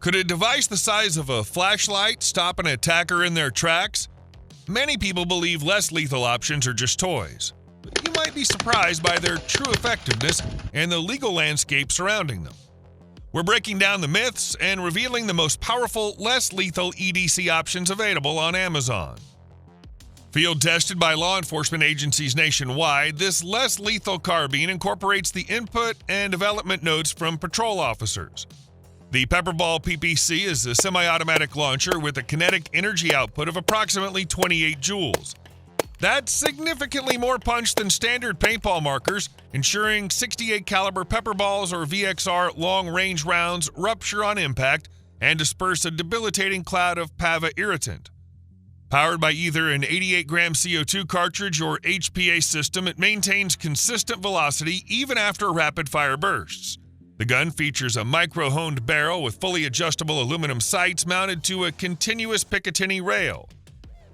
Could a device the size of a flashlight stop an attacker in their tracks? Many people believe less lethal options are just toys. But you might be surprised by their true effectiveness and the legal landscape surrounding them. We're breaking down the myths and revealing the most powerful, less lethal EDC options available on Amazon. Field tested by law enforcement agencies nationwide, this less lethal carbine incorporates the input and development notes from patrol officers. The PepperBall PPC is a semi-automatic launcher with a kinetic energy output of approximately 28 joules. That's significantly more punch than standard paintball markers, ensuring 68 caliber PepperBalls or VXR long-range rounds rupture on impact and disperse a debilitating cloud of PAVA irritant. Powered by either an 88-gram CO2 cartridge or HPA system, it maintains consistent velocity even after rapid-fire bursts. The gun features a micro-honed barrel with fully adjustable aluminum sights mounted to a continuous Picatinny rail.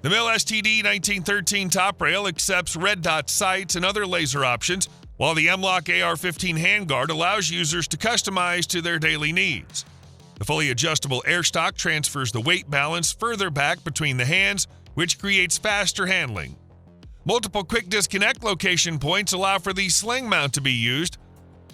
The Mill STD 1913 top rail accepts red dot sights and other laser options, while the M-LOK AR-15 handguard allows users to customize to their daily needs. The fully adjustable airstock transfers the weight balance further back between the hands, which creates faster handling. Multiple quick disconnect location points allow for the sling mount to be used.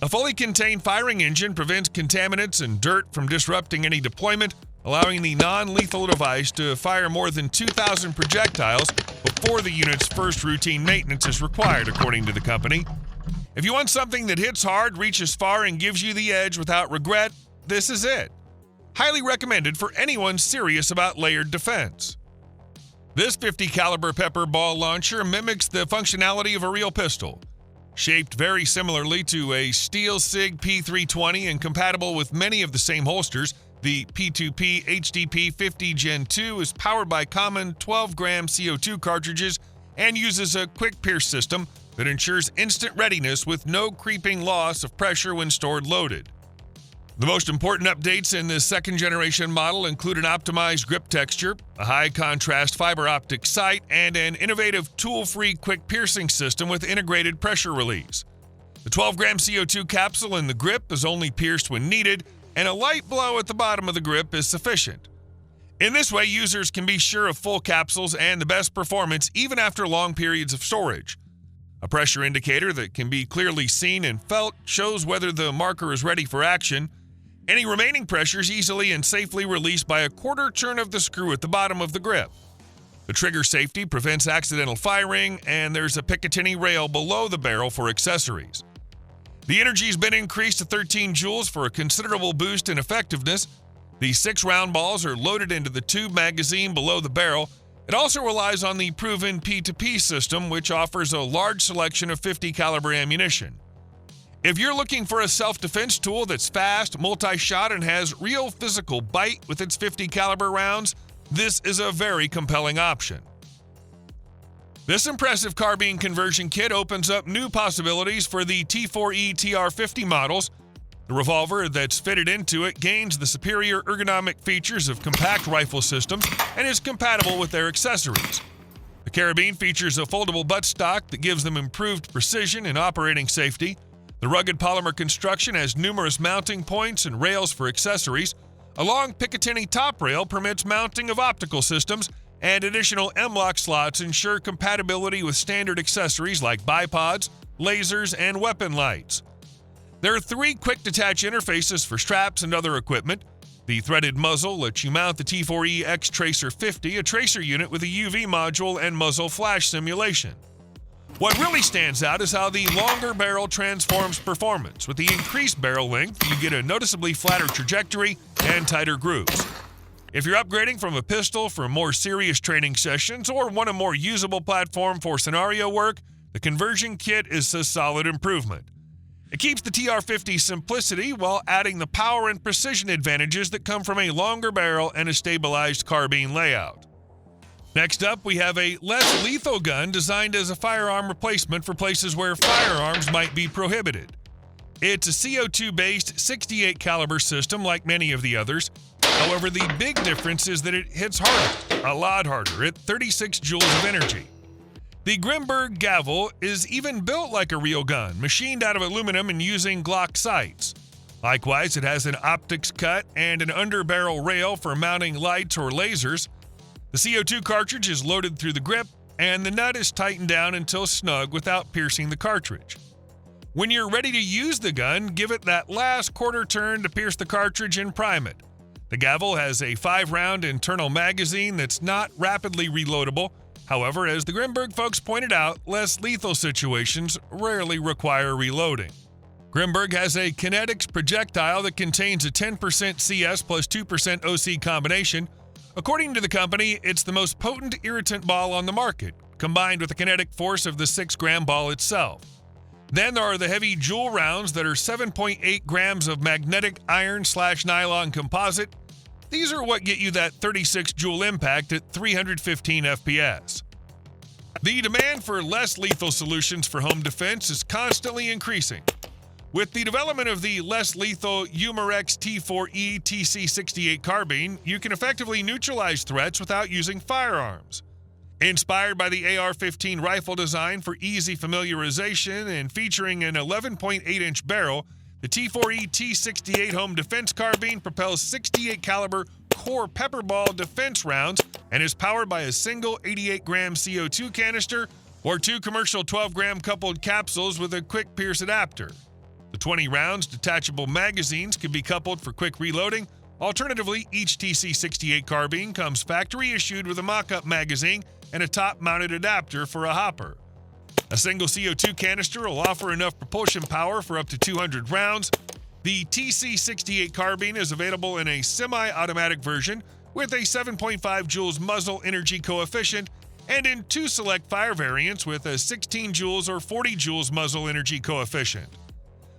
A fully contained firing engine prevents contaminants and dirt from disrupting any deployment, allowing the non-lethal device to fire more than 2,000 projectiles before the unit's first routine maintenance is required, according to the company. If you want something that hits hard, reaches far, and gives you the edge without regret, this is it. Highly recommended for anyone serious about layered defense. This 50 caliber PepperBall launcher mimics the functionality of a real pistol. Shaped very similarly to a steel SIG P320 and compatible with many of the same holsters, the P2P HDP50 Gen 2 is powered by common 12-gram CO2 cartridges and uses a quick pierce system that ensures instant readiness with no creeping loss of pressure when stored loaded. The most important updates in this second-generation model include an optimized grip texture, a high-contrast fiber optic sight, and an innovative tool-free quick piercing system with integrated pressure release. The 12-gram CO2 capsule in the grip is only pierced when needed, and a light blow at the bottom of the grip is sufficient. In this way, users can be sure of full capsules and the best performance even after long periods of storage. A pressure indicator that can be clearly seen and felt shows whether the marker is ready for action. Any remaining pressure is easily and safely released by a quarter turn of the screw at the bottom of the grip. The trigger safety prevents accidental firing, and there's a Picatinny rail below the barrel for accessories. The energy's been increased to 13 joules for a considerable boost in effectiveness. The 6 round balls are loaded into the tube magazine below the barrel. It also relies on the proven P2P system, which offers a large selection of 50 caliber ammunition. If you're looking for a self-defense tool that's fast, multi-shot, and has real physical bite with its 50 caliber rounds, this is a very compelling option. This impressive carbine conversion kit opens up new possibilities for the T4E TR50 models. The revolver that's fitted into it gains the superior ergonomic features of compact rifle systems and is compatible with their accessories. The carabine features a foldable buttstock that gives them improved precision and operating safety. The rugged polymer construction has numerous mounting points and rails for accessories. A long Picatinny top rail permits mounting of optical systems, and additional M-LOK slots ensure compatibility with standard accessories like bipods, lasers, and weapon lights. There are 3 quick-detach interfaces for straps and other equipment. The threaded muzzle lets you mount the T4E Tracer 50, a tracer unit with a UV module and muzzle flash simulation. What really stands out is how the longer barrel transforms performance. With the increased barrel length, you get a noticeably flatter trajectory and tighter grooves. If you're upgrading from a pistol for more serious training sessions or want a more usable platform for scenario work, the conversion kit is a solid improvement. It keeps the TR50's simplicity while adding the power and precision advantages that come from a longer barrel and a stabilized carbine layout. Next up, we have a less lethal gun designed as a firearm replacement for places where firearms might be prohibited. It's a CO2-based 68 caliber system like many of the others. However, the big difference is that it hits harder, a lot harder, at 36 joules of energy. The Grimberg Gavl is even built like a real gun, machined out of aluminum and using Glock sights. Likewise, it has an optics cut and an underbarrel rail for mounting lights or lasers. The CO2 cartridge is loaded through the grip, and the nut is tightened down until snug without piercing the cartridge. When you're ready to use the gun, give it that last quarter turn to pierce the cartridge and prime it. The Gavl has a 5-round internal magazine that's not rapidly reloadable. However, as the Grimberg folks pointed out, less lethal situations rarely require reloading. Grimberg has a kinetics projectile that contains a 10% CS plus 2% OC combination. According to the company, it's the most potent irritant ball on the market, combined with the kinetic force of the 6-gram ball itself. Then there are the heavy jewel rounds that are 7.8 grams of magnetic iron/nylon composite. These are what get you that 36 joule impact at 315 FPS. The demand for less lethal solutions for home defense is constantly increasing. With the development of the less lethal Umarex T4E TC68 carbine, you can effectively neutralize threats without using firearms. Inspired by the AR-15 rifle design for easy familiarization and featuring an 11.8-inch barrel, the T4E TC68 home defense carbine propels 68 caliber core PepperBall defense rounds and is powered by a single 88-gram CO2 canister or 2 commercial 12-gram coupled capsules with a quick pierce adapter. The 20 rounds detachable magazines can be coupled for quick reloading. Alternatively, each TC68 carbine comes factory issued with a mock-up magazine and a top-mounted adapter for a hopper. A single CO2 canister will offer enough propulsion power for up to 200 rounds. The TC68 carbine is available in a semi-automatic version with a 7.5 joules muzzle energy coefficient and in 2 select fire variants with a 16 joules or 40 joules muzzle energy coefficient.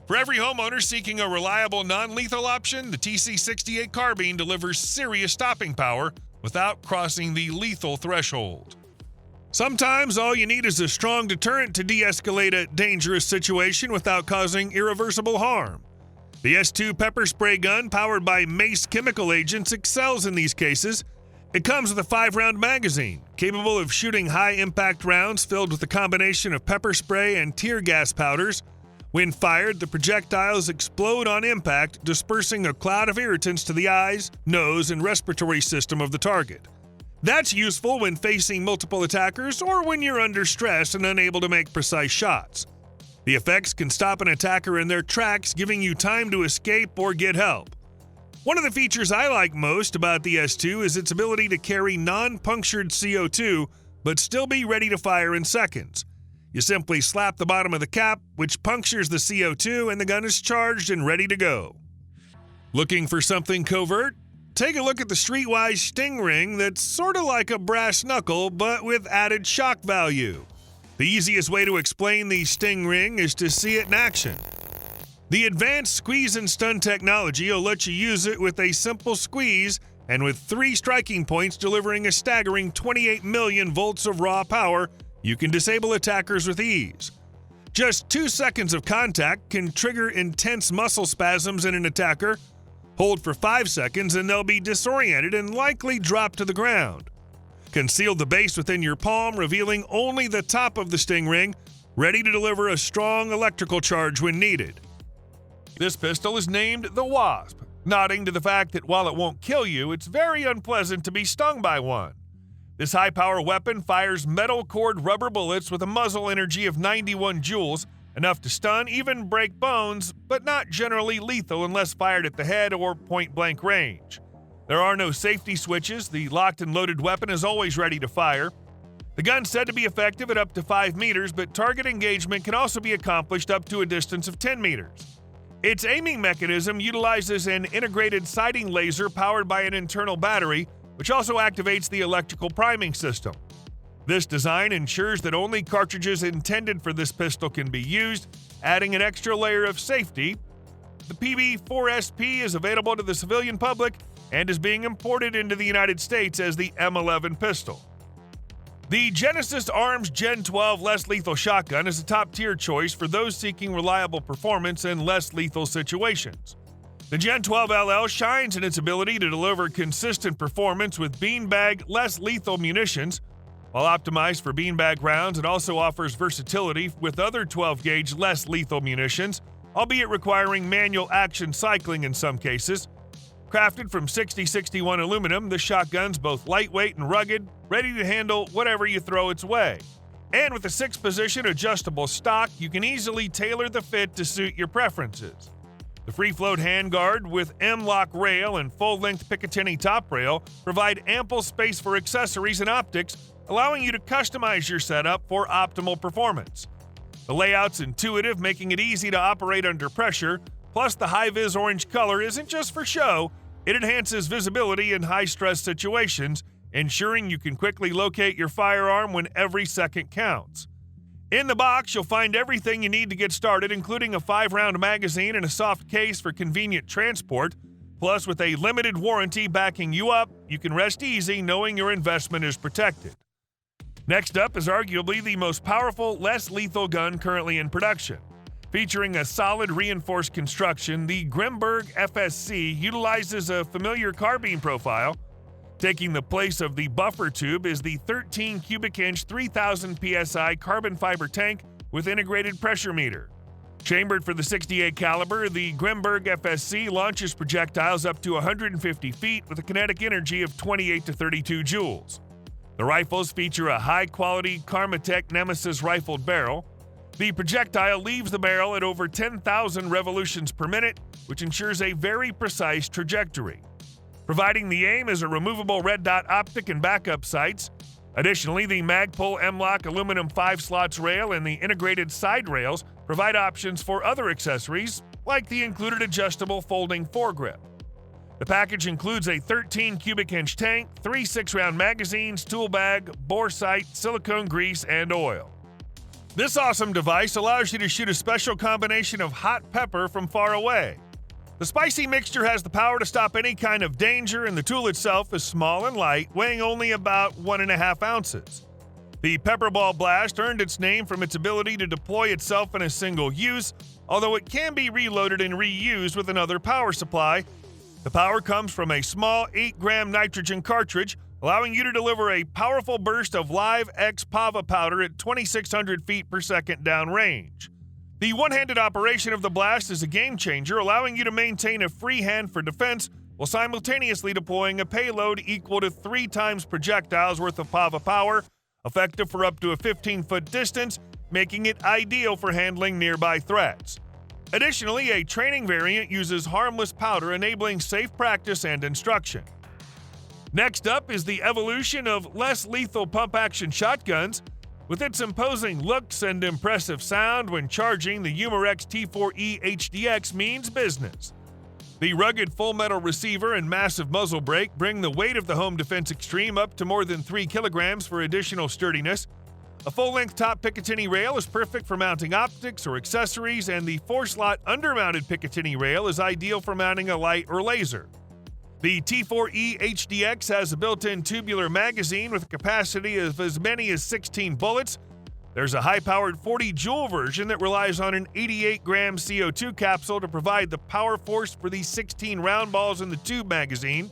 For every homeowner seeking a reliable non-lethal option, the TC68 carbine delivers serious stopping power without crossing the lethal threshold. Sometimes all you need is a strong deterrent to de-escalate a dangerous situation without causing irreversible harm. The S2 pepper spray gun, powered by Mace chemical agents, excels in these cases. It comes with a 5-round magazine, capable of shooting high-impact rounds filled with a combination of pepper spray and tear gas powders. When fired, the projectiles explode on impact, dispersing a cloud of irritants to the eyes, nose, and respiratory system of the target. That's useful when facing multiple attackers or when you're under stress and unable to make precise shots. The effects can stop an attacker in their tracks, giving you time to escape or get help. One of the features I like most about the S2 is its ability to carry non-punctured CO2, but still be ready to fire in seconds. You simply slap the bottom of the cap, which punctures the CO2, and the gun is charged and ready to go. Looking for something covert? Take a look at the Streetwise Sting Ring that's sort of like a brass knuckle, but with added shock value. The easiest way to explain the Sting Ring is to see it in action. The advanced squeeze and stun technology will let you use it with a simple squeeze and with 3 striking points delivering a staggering 28 million volts of raw power. You can disable attackers with ease. Just 2 seconds of contact can trigger intense muscle spasms in an attacker. Hold for 5 seconds and they'll be disoriented and likely drop to the ground. Conceal the base within your palm, revealing only the top of the Sting Ring, ready to deliver a strong electrical charge when needed. This pistol is named the Wasp, nodding to the fact that while it won't kill you, it's very unpleasant to be stung by one. This high-power weapon fires metal-cored rubber bullets with a muzzle energy of 91 joules, enough to stun, even break bones, but not generally lethal unless fired at the head or point-blank range. There are no safety switches. The locked and loaded weapon is always ready to fire. The gun's said to be effective at up to 5 meters, but target engagement can also be accomplished up to a distance of 10 meters. Its aiming mechanism utilizes an integrated sighting laser powered by an internal battery, which also activates the electrical priming system. This design ensures that only cartridges intended for this pistol can be used, adding an extra layer of safety. The PB4SP is available to the civilian public and is being imported into the United States as the M11 pistol. The Genesis Arms Gen 12 less lethal shotgun is a top-tier choice for those seeking reliable performance in less lethal situations. The Gen 12 LL shines in its ability to deliver consistent performance with beanbag, less lethal munitions. While optimized for beanbag rounds, it also offers versatility with other 12-gauge less lethal munitions. albeit requiring manual action cycling in some cases. Crafted from 6061 aluminum, this shotgun's both lightweight and rugged, ready to handle whatever you throw its way. And with a 6-position adjustable stock, you can easily tailor the fit to suit your preferences. The free-float handguard with M-lock rail and full-length Picatinny top rail provide ample space for accessories and optics, allowing you to customize your setup for optimal performance. The layout's intuitive, making it easy to operate under pressure, plus the high-vis orange color isn't just for show, it enhances visibility in high-stress situations, ensuring you can quickly locate your firearm when every second counts. In the box, you'll find everything you need to get started, including a 5-round magazine and a soft case for convenient transport. Plus, with a limited warranty backing you up, you can rest easy knowing your investment is protected. Next up is arguably the most powerful, less lethal gun currently in production. Featuring a solid reinforced construction, the Grimberg FSC utilizes a familiar carbine profile. Taking the place of the buffer tube is the 13 cubic inch 3000 psi carbon fiber tank with integrated pressure meter. Chambered for the 68 caliber, the Grimberg FSC launches projectiles up to 150 feet with a kinetic energy of 28 to 32 joules. The rifles feature a high-quality Karmatech Nemesis rifled barrel. The projectile leaves the barrel at over 10,000 revolutions per minute, which ensures a very precise trajectory. Providing the aim is a removable red dot optic and backup sights. Additionally, the Magpul M-lock aluminum 5-slots rail and the integrated side rails provide options for other accessories, like the included adjustable folding foregrip. The package includes a 13 cubic inch tank, 3 6-round magazines, tool bag, bore sight, silicone grease, and oil. This awesome device allows you to shoot a special combination of hot pepper from far away. The spicy mixture has the power to stop any kind of danger, and the tool itself is small and light, weighing only about 1.5 ounces. The PepperBall Blast earned its name from its ability to deploy itself in a single use, although it can be reloaded and reused with another power supply. The power comes from a small 8-gram nitrogen cartridge, allowing you to deliver a powerful burst of live X-PAVA powder at 2,600 feet per second downrange. The one-handed operation of the blast is a game-changer, allowing you to maintain a free hand for defense while simultaneously deploying a payload equal to 3 times projectiles worth of PAVA power, effective for up to a 15-foot distance, making it ideal for handling nearby threats. Additionally, a training variant uses harmless powder, enabling safe practice and instruction. Next up is the evolution of less lethal pump-action shotguns. With its imposing looks and impressive sound when charging, the Umarex T4E HDX means business. The rugged full-metal receiver and massive muzzle brake bring the weight of the Home Defense Extreme up to more than 3 kilograms for additional sturdiness. A full-length top Picatinny rail is perfect for mounting optics or accessories, and the 4-slot under-mounted Picatinny rail is ideal for mounting a light or laser. The T4E HDX has a built-in tubular magazine with a capacity of as many as 16 bullets. There's a high-powered 40-joule version that relies on an 88-gram CO2 capsule to provide the power force for the 16 round balls in the tube magazine.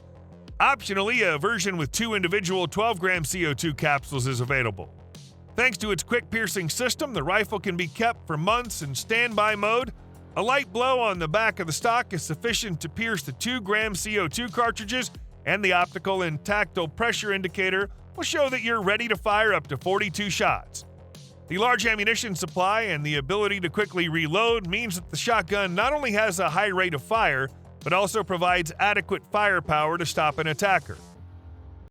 Optionally, a version with 2 individual 12-gram CO2 capsules is available. Thanks to its quick-piercing system, the rifle can be kept for months in standby mode. A light blow on the back of the stock is sufficient to pierce the 2-gram CO2 cartridges, and the optical and tactile pressure indicator will show that you're ready to fire up to 42 shots. The large ammunition supply and the ability to quickly reload means that the shotgun not only has a high rate of fire, but also provides adequate firepower to stop an attacker.